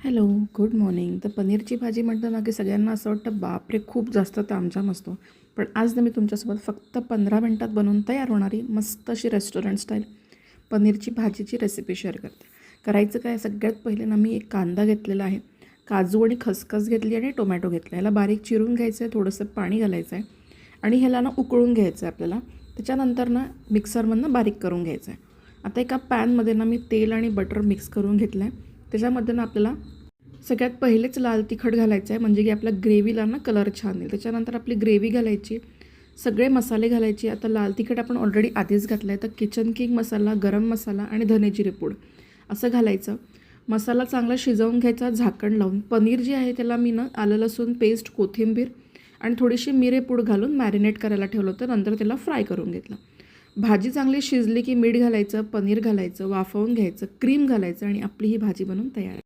Hello, good morning. तर पनीरची भाजी म्हणताना की सगळ्यांना असं वाटतं बापरे खूप जास्त तामझाम असतो. पण आज ना मी तुमच्यासोबत फक्त 15 मिनटात बनवून तयार होणारी मस्त अशी रेस्टॉरंट स्टाईल पनीरची भाजीची रेसिपी शेअर करते. करायचं काय, सगळ्यात पहिले ना मी एक कांदा घेतलेला आहे, काजू आणि खसखस घेतली आणि टोमॅटो घेतला. ह्याला बारीक चिरून घ्यायचं आहे, थोडंसं पाणी घालायचं आहे आणि ह्याला ना उकळून घ्यायचं आहे आपल्याला. त्याच्यानंतर ना मिक्सरमधनं बारीक करून घ्यायचं आहे. आता एका पॅनमध्ये ना मी तेल आणि बटर मिक्स करून घेतलं आहे. त्याच्यामध्ये ना आपल्याला सगळ्यात पहिलेच लाल तिखट घालायचं आहे, म्हणजे की आपल्या ग्रेव्हीला ना कलर छान येईल. त्याच्यानंतर आपली ग्रेव्ही घालायची, सगळे मसाले घालायचे. आता लाल तिखट आपण ऑलरेडी आधीच घातलं आहे, तर किचन किंग मसाला, गरम मसाला आणि धने जिरे पूड असं घालायचं. मसाला चांगला शिजवून घ्यायचा झाकण लावून. पनीर जे आहे त्याला मी ना आलं लसूण पेस्ट, कोथिंबीर आणि थोडीशी मिरेपूड घालून मॅरिनेट करायला ठेवलं होतं. नंतर त्याला फ्राय करून घेतलं. भाजी चांगली शिजली की मीठ घालायचं, पनीर घालायचं, वाफवून घ्यायचं, क्रीम घालायचं आणि आपली ही भाजी बनवून तयार आहे.